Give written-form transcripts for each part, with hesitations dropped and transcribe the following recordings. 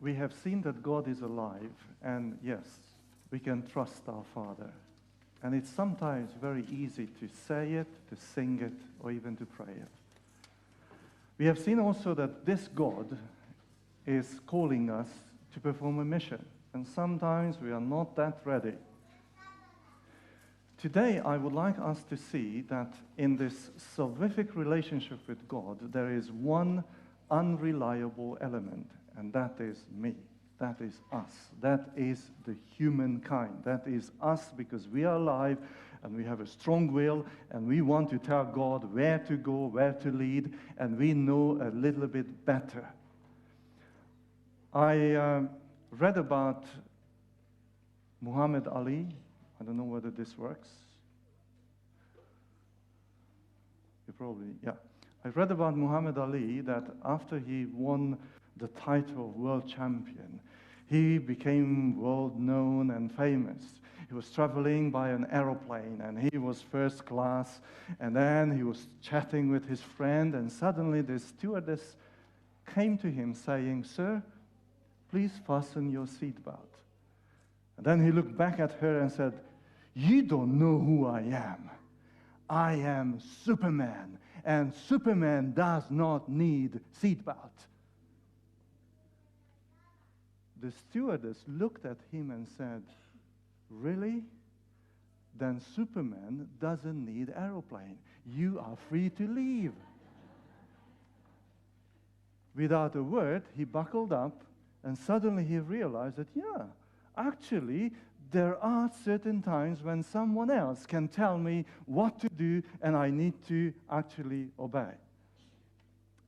we have seen that God is alive, and yes, we can trust our Father. And it's sometimes very easy to say it, to sing it, or even to pray it. We have seen also that this God is calling us to perform a mission, and sometimes we are not that ready. Today, I would like us to see that in this salvific relationship with God, there is one unreliable element, and that is me. That is us. That is the humankind. That is us, because we are alive and we have a strong will and we want to tell God where to go, where to lead, and we know a little bit better. I read about Muhammad Ali. I don't know whether this works. You probably, yeah. I read about Muhammad Ali that after he won the title of world champion, he became world known and famous. He was traveling by an aeroplane and he was first class, and then he was chatting with his friend, and suddenly the stewardess came to him saying, "Sir, please fasten your seatbelt." And then he looked back at her and said, "You don't know who I am. I am Superman, and Superman does not need seatbelt." The stewardess looked at him and said, "Really? Then Superman doesn't need aeroplane. You are free to leave." Without a word, he buckled up, and suddenly he realized that, yeah, actually, there are certain times when someone else can tell me what to do, and I need to actually obey.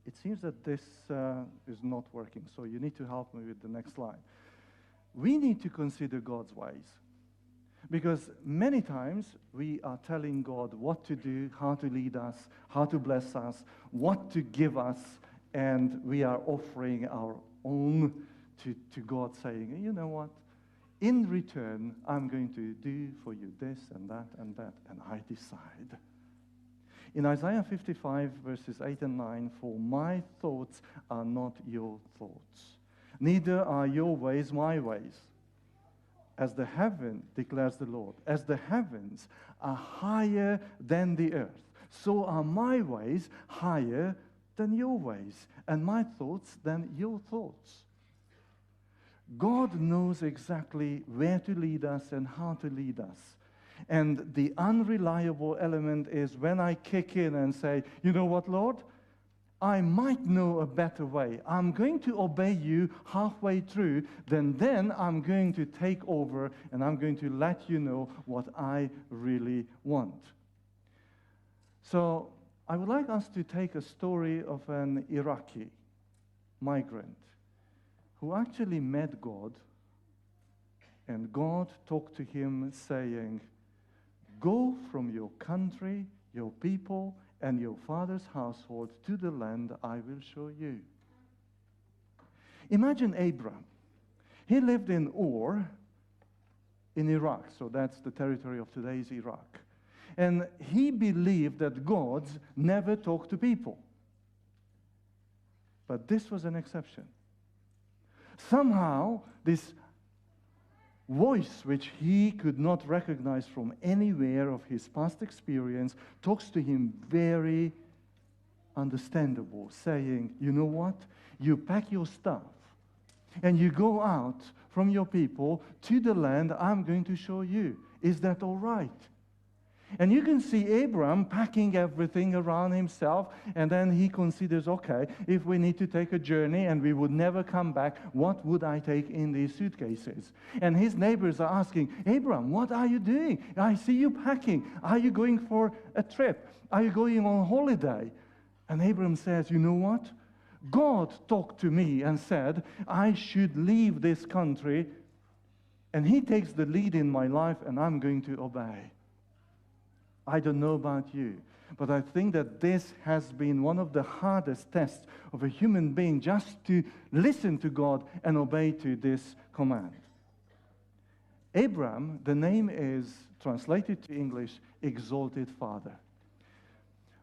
It seems that this is not working, so you need to help me with the next slide. We need to consider God's ways, because many times we are telling God what to do, how to lead us, how to bless us, what to give us, and we are offering our own to God, saying, "You know what? In return, I'm going to do for you this and that and that, and I decide." In Isaiah 55, verses 8 and 9, "For my thoughts are not your thoughts, neither are your ways my ways. As the heaven, declares the Lord, as the heavens are higher than the earth, so are my ways higher than your ways, and my thoughts than your thoughts." God knows exactly where to lead us and how to lead us. And the unreliable element is when I kick in and say, "You know what, Lord? I might know a better way. I'm going to obey you halfway through, then I'm going to take over and I'm going to let you know what I really want." So I would like us to take a story of an Iraqi migrant who actually met God, and God talked to him saying, "Go from your country, your people, and your father's household to the land I will show you." Imagine Abraham. He lived in Ur in Iraq, so that's the territory of today's Iraq. And he believed that God never talked to people. But this was an exception. Somehow, this voice, which he could not recognize from anywhere of his past experience, talks to him very understandable, saying, "You know what? You pack your stuff and you go out from your people to the land I'm going to show you. Is that all right?" And you can see Abraham packing everything around himself, and then he considers, okay, if we need to take a journey and we would never come back, what would I take in these suitcases? And his neighbors are asking, "Abraham, what are you doing? I see you packing. Are you going for a trip? Are you going on holiday?" And Abraham says, "You know what? God talked to me and said I should leave this country, and he takes the lead in my life, and I'm going to obey." I don't know about you, but I think that this has been one of the hardest tests of a human being, just to listen to God and obey to this command. Abraham, the name is translated to English, Exalted Father.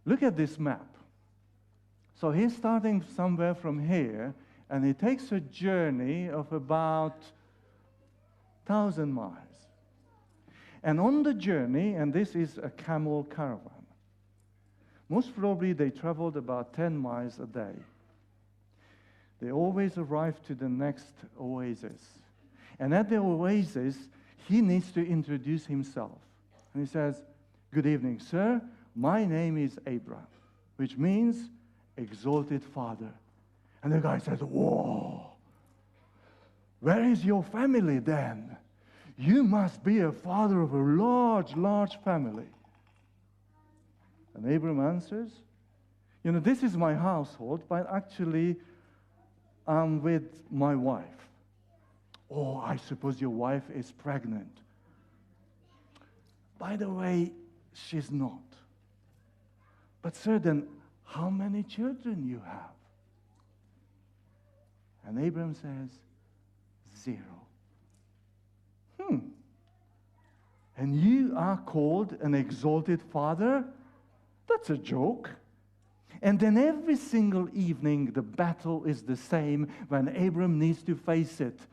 Look at this map. So he's starting somewhere from here, and he takes a journey of about 1,000 miles. And on the journey, and this is a camel caravan, most probably they traveled about 10 miles a day. They always arrive to the next oasis. And at the oasis, he needs to introduce himself. And he says, "Good evening, sir. My name is Abraham," which means exalted father. And the guy says, "Whoa, where is your family then? You must be a father of a large, large family." And Abraham answers, "This is my household, but actually I'm with my wife." "Oh, I suppose your wife is pregnant." "By the way, she's not." "But sir, then how many children you have?" And Abraham says, 0. And you are called an exalted father? That's a joke. And then every single evening, the battle is the same when Abram needs to face it.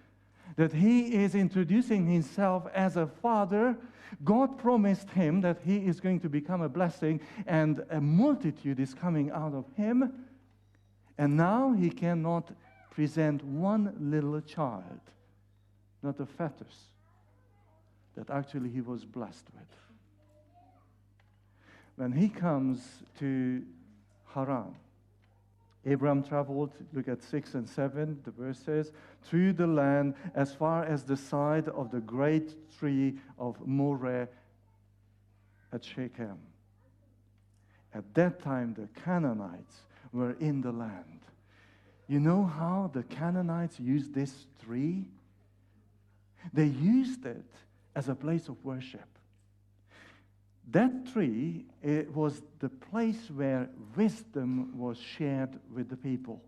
That he is introducing himself as a father. God promised him that he is going to become a blessing, and a multitude is coming out of him. And now he cannot present one little child, not a fetus, that actually he was blessed with. When he comes to Haran, Abraham traveled, look at 6 and 7, the verse says, through the land as far as the side of the great tree of Moreh at Shechem. At that time, the Canaanites were in the land. You know how the Canaanites used this tree? They used it as a place of worship. That tree, it was the place where wisdom was shared with the people.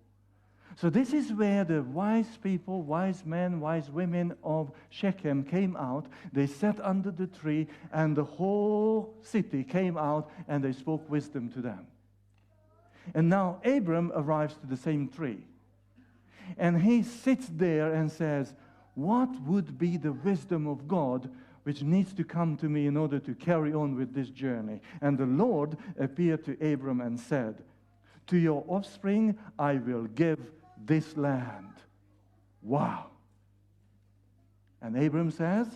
So this is where the wise people, wise men, wise women of Shechem came out. They sat under the tree, and the whole city came out, and they spoke wisdom to them. And now Abram arrives to the same tree. And he sits there and says, what would be the wisdom of God which needs to come to me in order to carry on with this journey? And the Lord appeared to Abram and said, to your offspring I will give this land. Wow. And Abram says,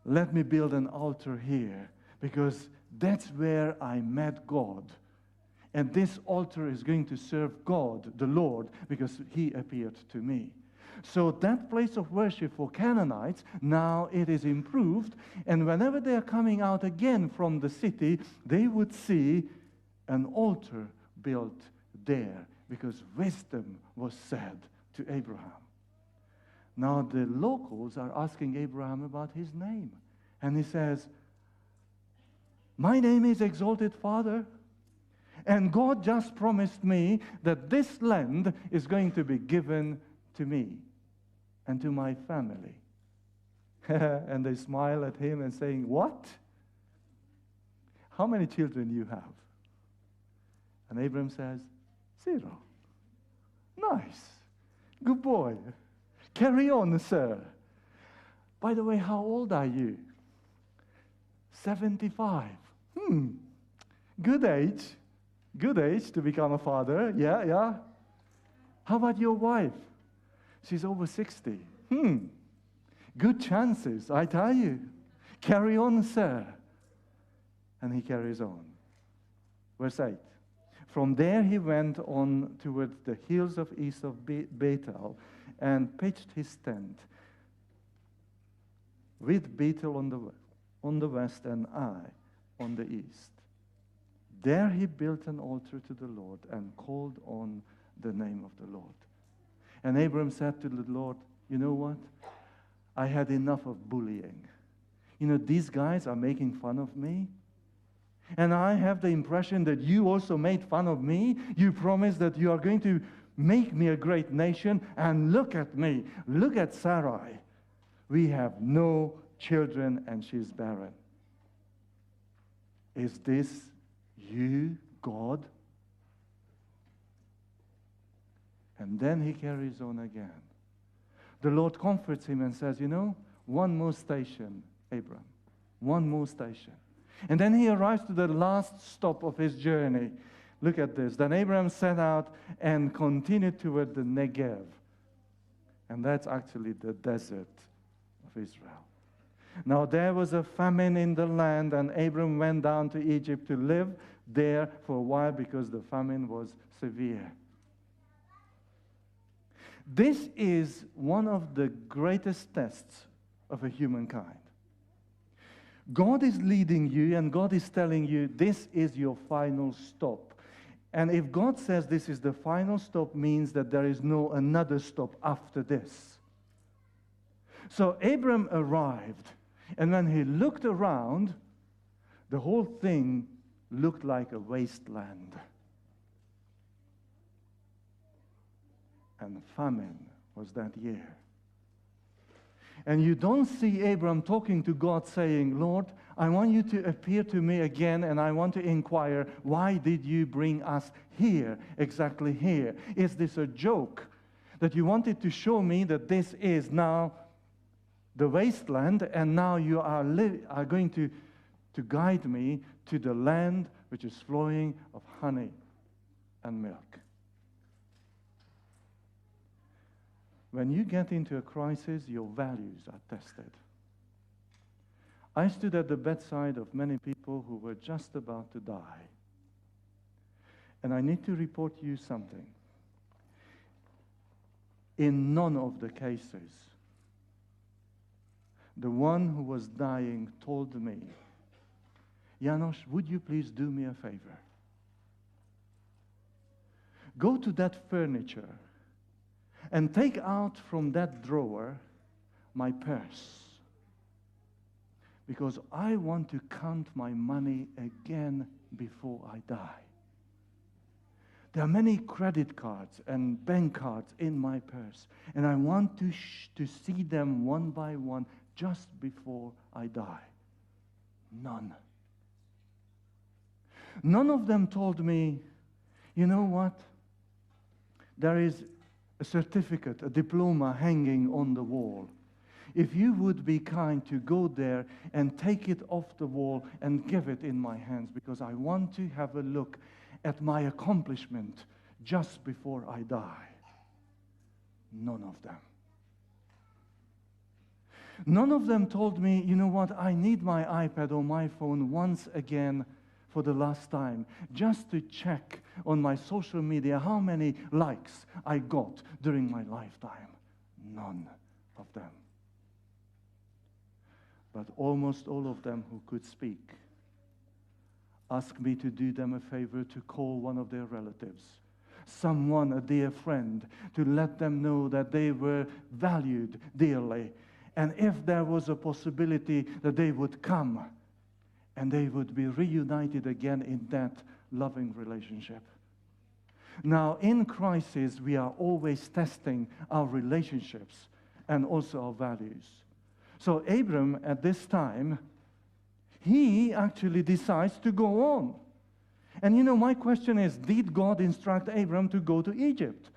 let me build an altar here, because that's where I met God. And this altar is going to serve God, the Lord, because he appeared to me. So that place of worship for Canaanites, now it is improved. And whenever they are coming out again from the city, they would see an altar built there, because wisdom was said to Abraham. Now the locals are asking Abraham about his name. And he says, my name is Exalted Father. And God just promised me that this land is going to be given to me and to my family. And they smile at him and saying, what? How many children you have? And Abram says, 0. Nice. Good boy. Carry on, sir. By the way, how old are you? 75. Good age. Good age to become a father. Yeah. How about your wife? She's over 60. Good chances, I tell you. Carry on, sir. And he carries on. Verse 8. From there he went on toward the hills of east of Bethel and pitched his tent, with Bethel on the west and Ai on the east. There he built an altar to the Lord and called on the name of the Lord. And Abram said to the Lord, you know what? I had enough of bullying. These guys are making fun of me. And I have the impression that you also made fun of me. You promised that you are going to make me a great nation. And look at me. Look at Sarai. We have no children and she's barren. Is this you, God? And then he carries on again. The Lord comforts him and says, one more station, Abram. One more station. And then he arrives to the last stop of his journey. Look at this. Then Abraham set out and continued toward the Negev. And that's actually the desert of Israel. Now there was a famine in the land, and Abram went down to Egypt to live there for a while because the famine was severe. This is one of the greatest tests of a humankind. God is leading you, and God is telling you, this is your final stop. And if God says this is the final stop, means that there is no another stop after this. So Abram arrived, and when he looked around, the whole thing looked like a wasteland. And famine was that year. And you don't see Abram talking to God saying, Lord, I want you to appear to me again, and I want to inquire, why did you bring us here, exactly here? Is this a joke that you wanted to show me that this is now the wasteland, and now you are going to guide me to the land which is flowing of honey and milk? When you get into a crisis, your values are tested. I stood at the bedside of many people who were just about to die. And I need to report to you something. In none of the cases, the one who was dying told me, Janos, would you please do me a favor? Go to that furniture and take out from that drawer my purse, because I want to count my money again before I die. There are many credit cards and bank cards in my purse, and I want to see them one by one just before I die. None. None of them told me, you know what? There is a certificate, a diploma hanging on the wall. If you would be kind to go there and take it off the wall and give it in my hands, because I want to have a look at my accomplishment just before I die. None of them. None of them told me, you know what, I need my iPad or my phone once again for the last time, just to check on my social media how many likes I got during my lifetime. None of them. But almost all of them who could speak asked me to do them a favor to call one of their relatives, someone, a dear friend, to let them know that they were valued dearly. And if there was a possibility that they would come and they would be reunited again in that loving relationship. Now, in crisis, we are always testing our relationships and also our values. So Abram, at this time, he actually decides to go on. And my question is, did God instruct Abram to go to Egypt?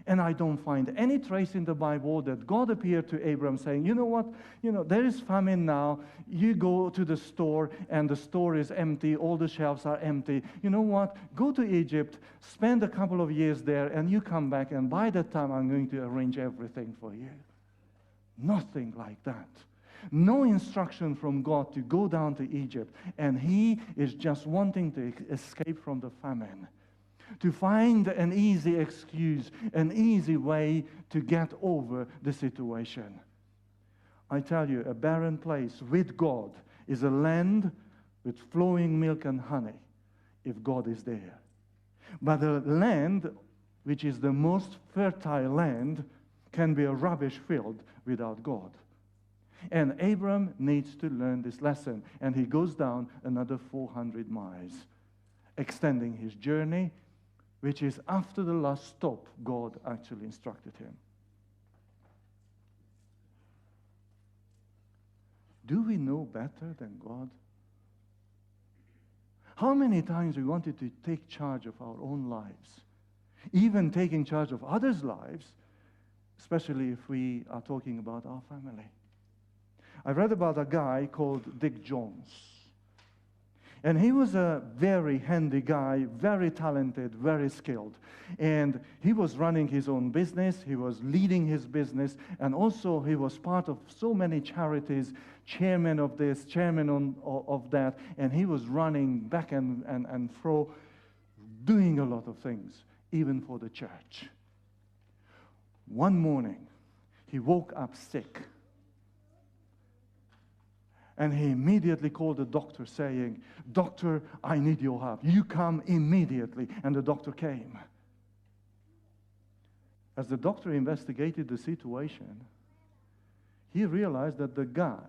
And I don't find any trace in the Bible that God appeared to Abram saying, you know what, there is famine now. You go to the store and the store is empty. All the shelves are empty. You know what, go to Egypt, spend a couple of years there, and you come back, and by that time I'm going to arrange everything for you. Nothing like that. No instruction from God to go down to Egypt. And he is just wanting to escape from the famine, to find an easy excuse, an easy way to get over the situation. I tell you, a barren place with God is a land with flowing milk and honey, if God is there. But a land which is the most fertile land can be a rubbish field without God. And Abram needs to learn this lesson, and he goes down another 400 miles, extending his journey, which is after the last stop God actually instructed him. Do we know better than God? How many times we wanted to take charge of our own lives even taking charge of others' lives, especially if we are talking about our family. I read about a guy called Dick Jones. And he was a very handy guy, very talented, very skilled. And he was running his own business, he was leading his business, and also he was part of so many charities, chairman of this, chairman of that, and he was running back and fro, doing a lot of things, even for the church. One morning, he woke up sick. And he immediately called the doctor saying, "Doctor, I need your help. You come immediately." And the doctor came. As the doctor investigated the situation, he realized that the guy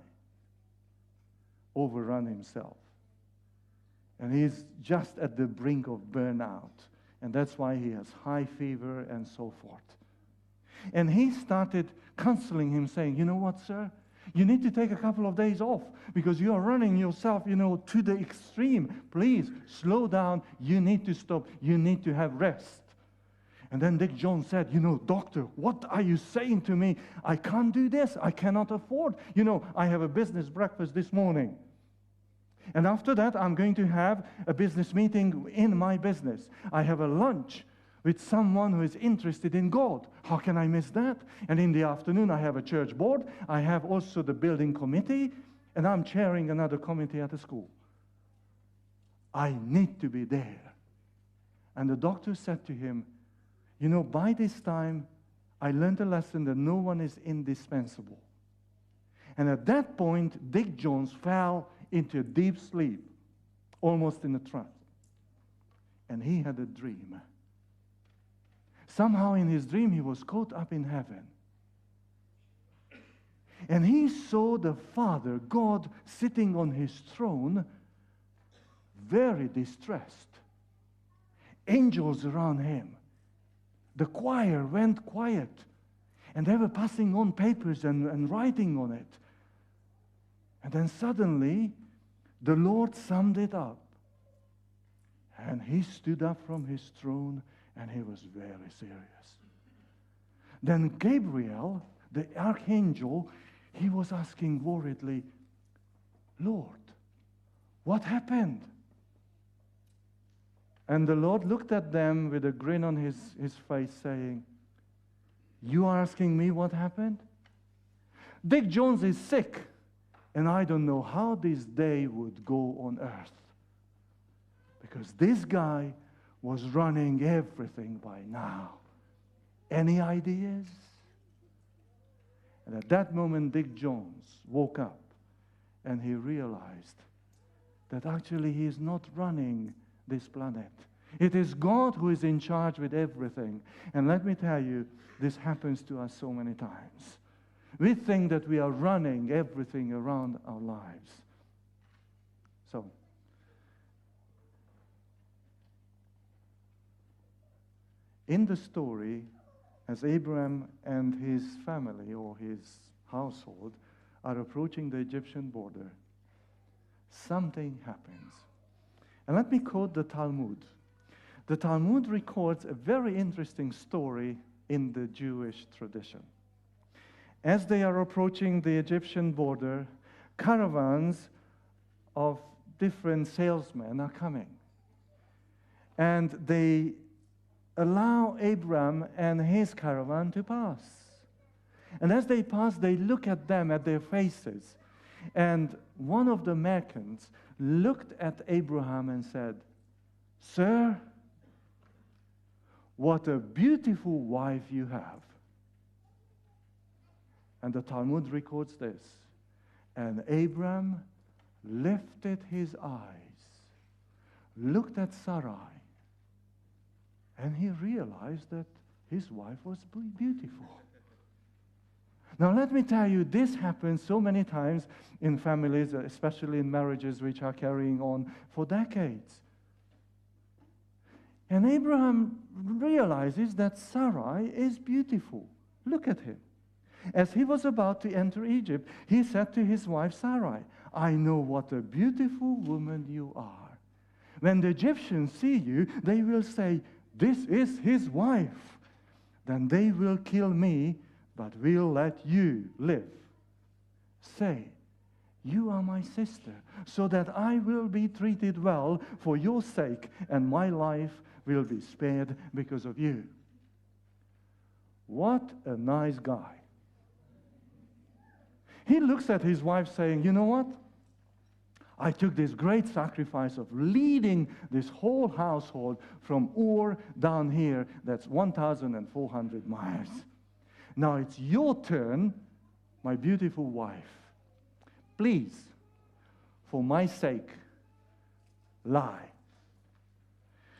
overrun himself. And he's just at the brink of burnout. And that's why he has high fever and so forth. And he started counseling him, saying, "You know what, sir? You need to take a couple of days off because you are running yourself, to the extreme. Please, slow down. You need to stop. You need to have rest." And then Dick Jones said, "Doctor, what are you saying to me? I can't do this. I cannot afford. I have a business breakfast this morning. And after that, I'm going to have a business meeting in my business. I have a lunch with someone who is interested in God. How can I miss that? And in the afternoon, I have a church board. I have also the building committee, and I'm chairing another committee at the school. I need to be there." And the doctor said to him, "By this time, I learned a lesson that no one is indispensable." And at that point, Dick Jones fell into a deep sleep, almost in a trance. And he had a dream. Somehow in his dream, he was caught up in heaven. And he saw the Father, God, sitting on his throne, very distressed. Angels around him. The choir went quiet. And they were passing on papers and writing on it. And then suddenly, the Lord summed it up. And he stood up from his throne, and he was very serious. Then Gabriel, the archangel, he was asking worriedly, "Lord, what happened?" And the Lord looked at them with a grin on his face, saying, "You are asking me what happened? Dick Jones is sick, and I don't know how this day would go on earth. Because this guy was running everything by now. Any ideas?" And at that moment, Dick Jones woke up and he realized that actually he is not running this planet. It is God who is in charge with everything. And let me tell you, this happens to us so many times. We think that we are running everything around our lives. So, in the story, as Abraham and his family or his household are approaching the Egyptian border, something happens. And let me quote the Talmud. The Talmud records a very interesting story in the Jewish tradition. As they are approaching the Egyptian border, caravans of different salesmen are coming. And they allow Abraham and his caravan to pass. And as they pass, they look at them, at their faces. And one of the merchants looked at Abraham and said, "Sir, what a beautiful wife you have." And the Talmud records this. And Abraham lifted his eyes, looked at Sarai, and he realized that his wife was beautiful. Now let me tell you, this happens so many times in families, especially in marriages which are carrying on for decades. And Abraham realizes that Sarai is beautiful. Look at him. As he was about to enter Egypt, he said to his wife Sarai, "I know what a beautiful woman you are. When the Egyptians see you, they will say, this is his wife, then they will kill me, but will let you live. Say, you are my sister, so that I will be treated well for your sake, and my life will be spared because of you. What a nice guy. He looks at his wife saying, you know what? I took this great sacrifice of leading this whole household from Ur down here. That's 1,400 miles. Now it's your turn, my beautiful wife. Please, for my sake, lie.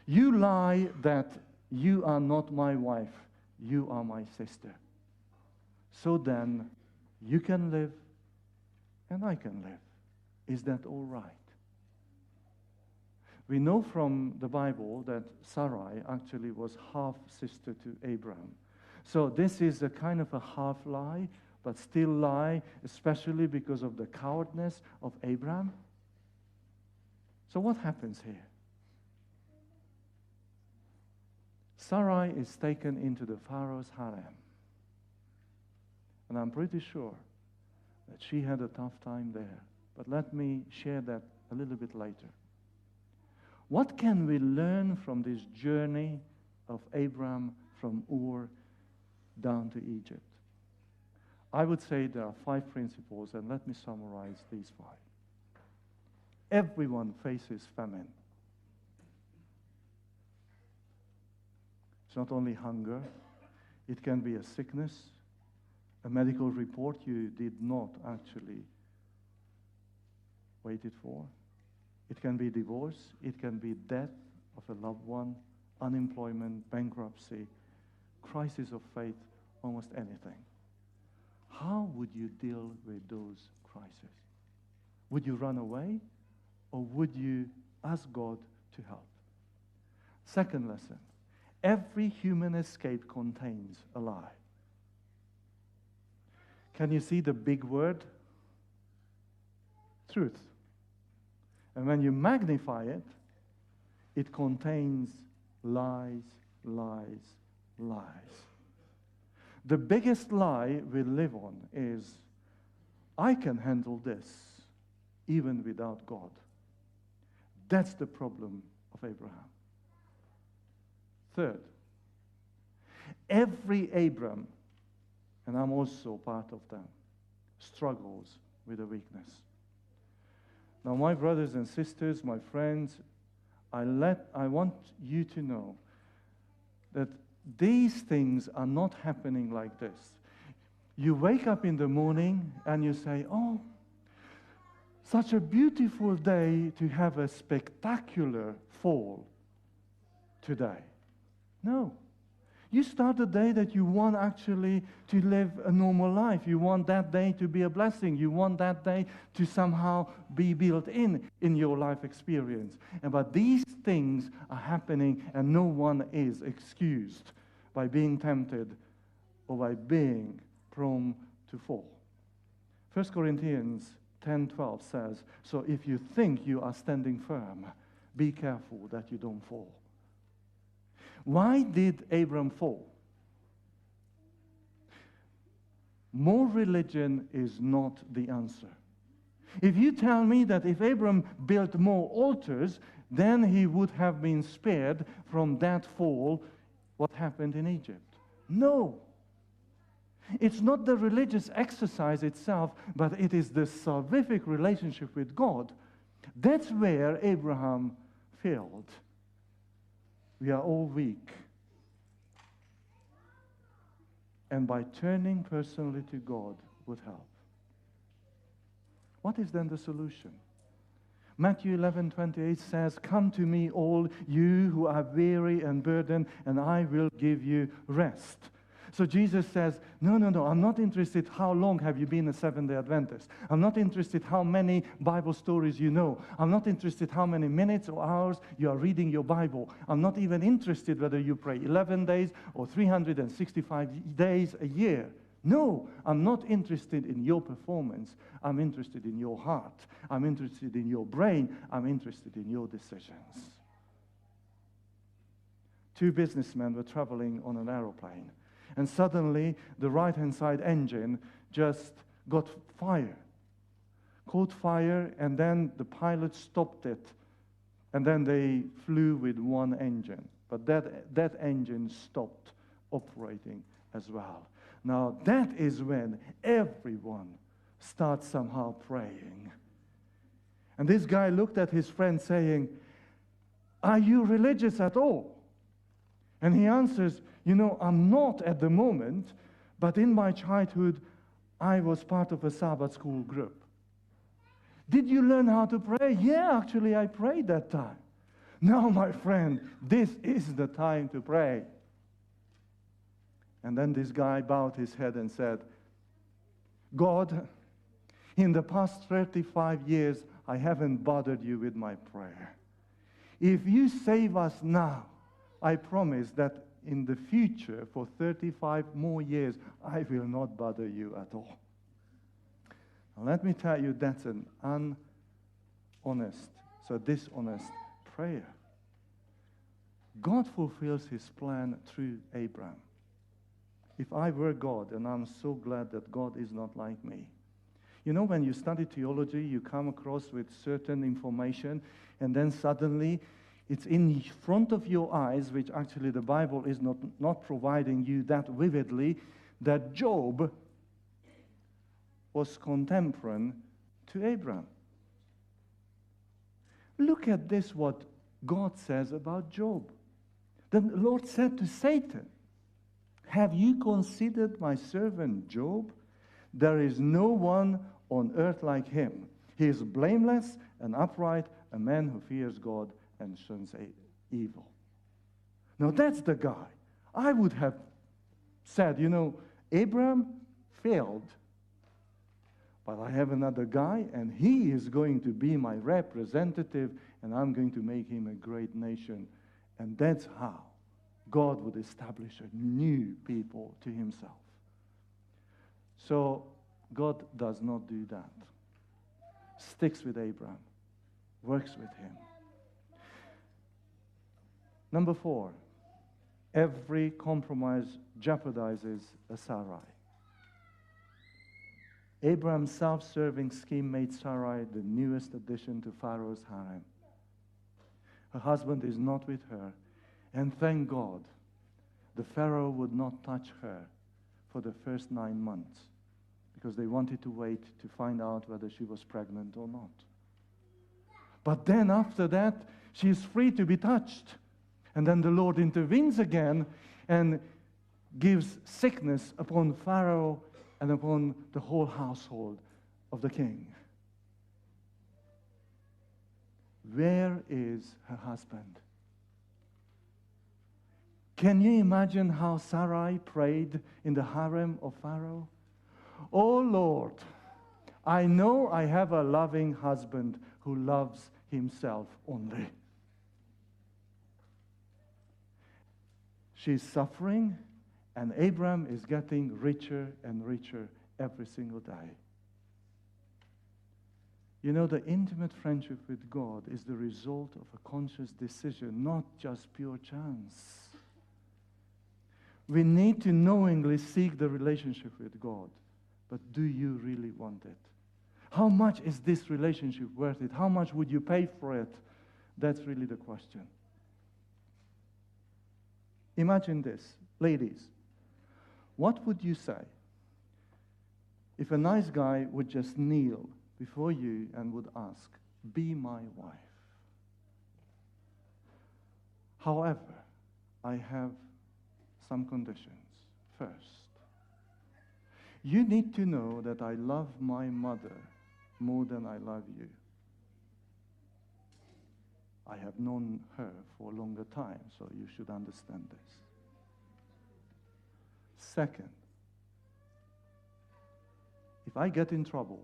You lie that you are not my wife, you are my sister. So then, you can live and I can live. Is that all right? We know from the Bible that Sarai actually was half-sister to Abraham. So this is a kind of a half-lie, but still lie, especially because of the cowardness of Abraham. So what happens here? Sarai is taken into the Pharaoh's harem. And I'm pretty sure that she had a tough time there. But let me share that a little bit later. What can we learn from this journey of Abraham from Ur down to Egypt? I would say there are 5 principles, and let me summarize these 5. Everyone faces famine. It's not only hunger. It can be a sickness, a medical report you did not actually waited for. It can be divorce. It can be death of a loved one, unemployment, bankruptcy, crisis of faith, almost anything. How would you deal with those crises? Would you run away, or would you ask God to help? Second lesson, every human escape contains a lie. Can you see the big word? Truth. And when you magnify it, it contains lies, lies, lies. The biggest lie we live on is, I can handle this even without God. That's the problem of Abraham. Third, every Abram, and I'm also part of them, struggles with a weakness. Now, my brothers and sisters, my friends, I want you to know that these things are not happening like this. You wake up in the morning and you say, oh, such a beautiful day to have a spectacular fall today. No. You start the day that you want actually to live a normal life. You want that day to be a blessing. You want that day to somehow be built in your life experience. But these things are happening, and no one is excused by being tempted or by being prone to fall. 1 Corinthians 10:12 says, so if you think you are standing firm, be careful that you don't fall. Why did Abram fall? More religion is not the answer. If you tell me that if Abram built more altars, then he would have been spared from that fall, what happened in Egypt. No. It's not the religious exercise itself, but it is the salvific relationship with God. That's where Abraham failed. We are all weak. And by turning personally to God would help. What is then the solution? Matthew 11:28 says, come to me all you who are weary and burdened, and I will give you rest. So Jesus says, no, I'm not interested how long have you been a Seventh-day Adventist. I'm not interested how many Bible stories you know. I'm not interested how many minutes or hours you are reading your Bible. I'm not even interested whether you pray 11 days or 365 days a year. No, I'm not interested in your performance. I'm interested in your heart. I'm interested in your brain. I'm interested in your decisions. Two businessmen were traveling on an aeroplane, and suddenly the right-hand side engine just got caught fire, and then the pilot stopped it, and then they flew with one engine. But that engine stopped operating as well. Now, that is when everyone starts somehow praying. And this guy looked at his friend saying, "Are you religious at all?" And he answers, "I'm not at the moment, but in my childhood, I was part of a Sabbath school group." "Did you learn how to pray?" "Yeah, actually, I prayed that time." "Now, my friend, this is the time to pray." And then this guy bowed his head and said, "God, in the past 35 years, I haven't bothered you with my prayer. If you save us now, I promise that in the future, for 35 more years, I will not bother you at all." Now, let me tell you, that's an dishonest prayer. God fulfills his plan through Abraham. If I were God, and I'm so glad that God is not like me. When you study theology, you come across with certain information, and then suddenly it's in front of your eyes, which actually the Bible is not providing you that vividly, that Job was contemporary to Abraham. Look at this, what God says about Job. The Lord said to Satan, "Have you considered my servant Job? There is no one on earth like him. He is blameless and upright, a man who fears God and shuns evil." Now that's the guy. I would have said, Abraham failed, but I have another guy, and he is going to be my representative, and I'm going to make him a great nation. And that's how God would establish a new people to himself. So God does not do that. Sticks with Abraham, works with him. Number 4, every compromise jeopardizes a Sarai. Abraham's self-serving scheme made Sarai the newest addition to Pharaoh's harem. Her husband is not with her, and thank God, the Pharaoh would not touch her for the first 9 months, because they wanted to wait to find out whether she was pregnant or not. But then after that, she is free to be touched. And then the Lord intervenes again and gives sickness upon Pharaoh and upon the whole household of the king. Where is her husband? Can you imagine how Sarai prayed in the harem of Pharaoh? "Oh Lord, I know I have a loving husband who loves himself only." She's suffering, and Abraham is getting richer and richer every single day. The intimate friendship with God is the result of a conscious decision, not just pure chance. We need to knowingly seek the relationship with God. But do you really want it? How much is this relationship worth it? How much would you pay for it? That's really the question. Imagine this, ladies. What would you say if a nice guy would just kneel before you and would ask, "Be my wife"? However, I have some conditions. First, you need to know that I love my mother more than I love you. I have known her for a longer time, so you should understand this. Second, if I get in trouble,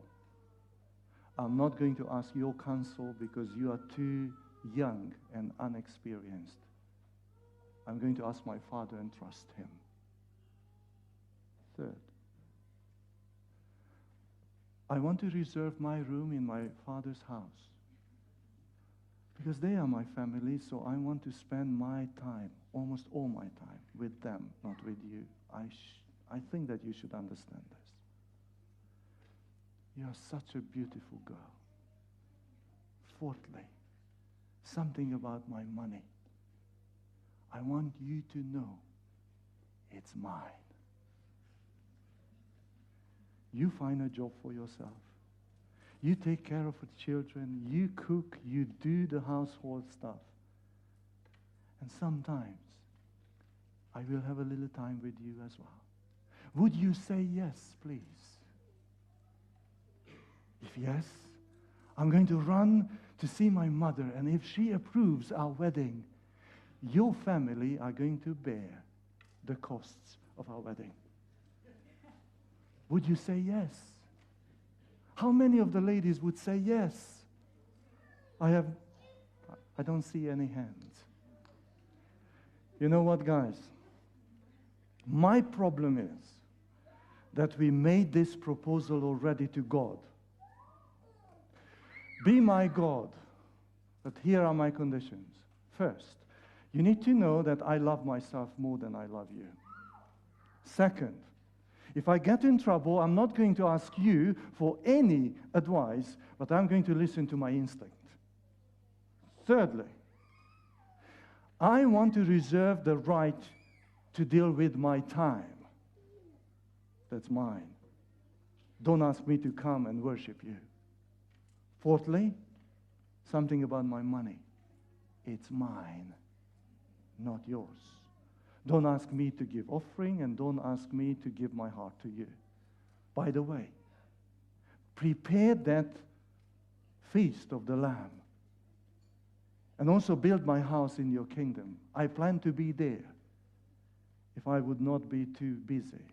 I'm not going to ask your counsel because you are too young and unexperienced. I'm going to ask my Father and trust him. Third, I want to reserve my room in my Father's house because they are my family, so I want to spend my time almost all my time with them, not with you. I think that you should understand this. You are such a beautiful girl. Fourthly, something about my money. I want you to know it's mine. You find a job for yourself. You take care of the children. You cook. You do the household stuff. And sometimes I will have a little time with you as well. Would you say yes, please? If yes, I'm going to run to see my mother, and if she approves our wedding, your family are going to bear the costs of our wedding. Would you say yes? How many of the ladies would say yes? I don't see any hands. You know what, guys? My problem is that we made this proposal already to God. Be my God, but here are my conditions. First, you need to know that I love myself more than I love you. Second, if I get in trouble, I'm not going to ask you for any advice, but I'm going to listen to my instinct. Thirdly, I want to reserve the right to deal with my time. That's mine. Don't ask me to come and worship you. Fourthly, something about my money. It's mine, not yours. Don't ask me to give offering, and don't ask me to give my heart to you. By the way, prepare that feast of the Lamb, and also build my house in your kingdom. I plan to be there if I would not be too busy,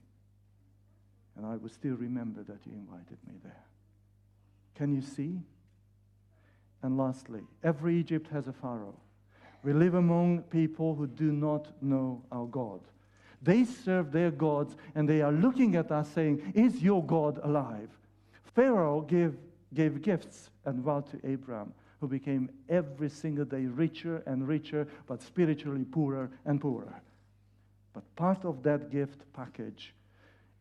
and I would still remember that you invited me there. Can you see? And lastly, every Egypt has a Pharaoh. We live among people who do not know our God. They serve their gods, and they are looking at us saying, is your God alive? Pharaoh gave gifts and wealth to Abraham, who became every single day richer and richer, but spiritually poorer and poorer. But part of that gift package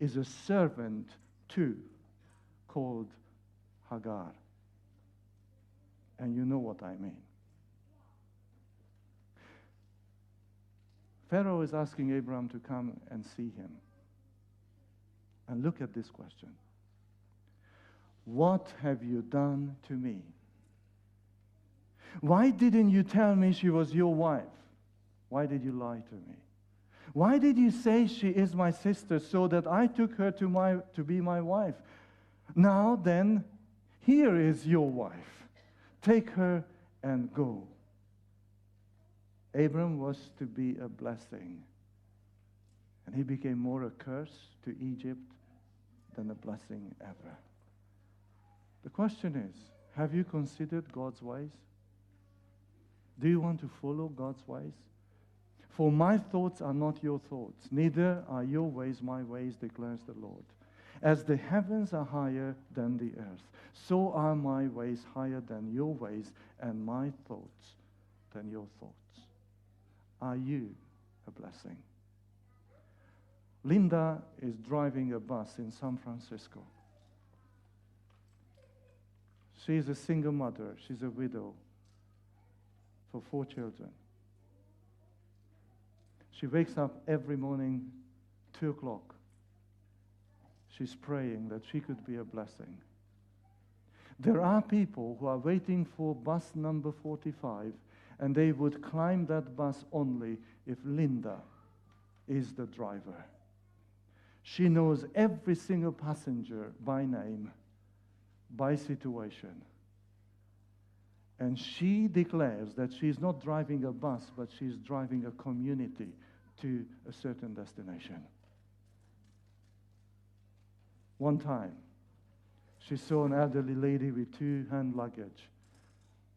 is a servant too, called Hagar. And you know what I mean. Pharaoh is asking Abraham to come and see him. And look at this question. What have you done to me? Why didn't you tell me she was your wife? Why did you lie to me? Why did you say she is my sister so that I took her to be my wife? Now then, here is your wife. Take her and go. Abram was to be a blessing, and he became more a curse to Egypt than a blessing ever. The question is, have you considered God's ways? Do you want to follow God's ways? For my thoughts are not your thoughts, neither are your ways my ways, declares the Lord. As the heavens are higher than the earth, so are my ways higher than your ways, and my thoughts than your thoughts. Are you a blessing? Linda is driving a bus in San Francisco. She is a single mother. She's a widow for 4 children. She wakes up every morning, 2 o'clock. She's praying that she could be a blessing. There are people who are waiting for bus number 45, and they would climb that bus only if Linda is the driver. She knows every single passenger by name, by situation. And she declares that she's not driving a bus, but she's driving a community to a certain destination. One time, she saw an elderly lady with 2 hand luggage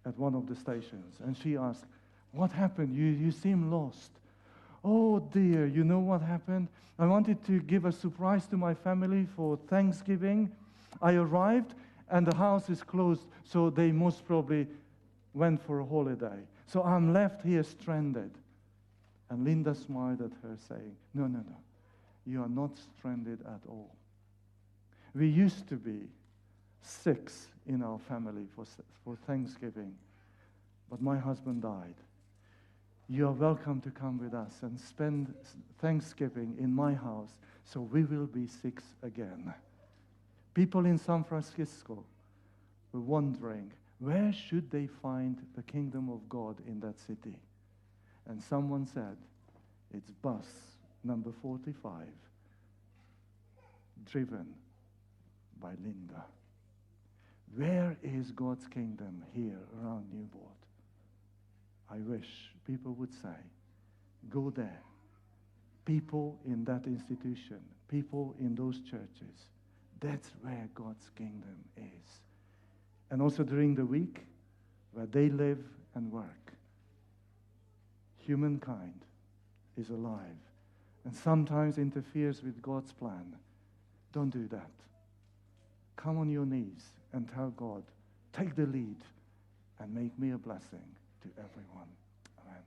at one of the stations, and she asked, what happened? You seem lost. Oh dear, you know what happened? I wanted to give a surprise to my family for Thanksgiving. I arrived, and the house is closed, so they most probably went for a holiday. So I'm left here stranded. And Linda smiled at her, saying, no, no, no. You are not stranded at all. We used to be 6 in our family for Thanksgiving, but my husband died. You are welcome to come with us and spend Thanksgiving in my house, so we will be 6 again. People in San Francisco were wondering, where should they find the kingdom of God in that city? And someone said, it's bus number 45, driven by Linda. Where is God's kingdom here around Newbold? I wish people would say, go there. People in that institution, people in those churches, that's where God's kingdom is. And also during the week, where they live and work, humankind is alive and sometimes interferes with God's plan. Don't do that. Come on your knees and tell God, take the lead and make me a blessing to everyone. Amen.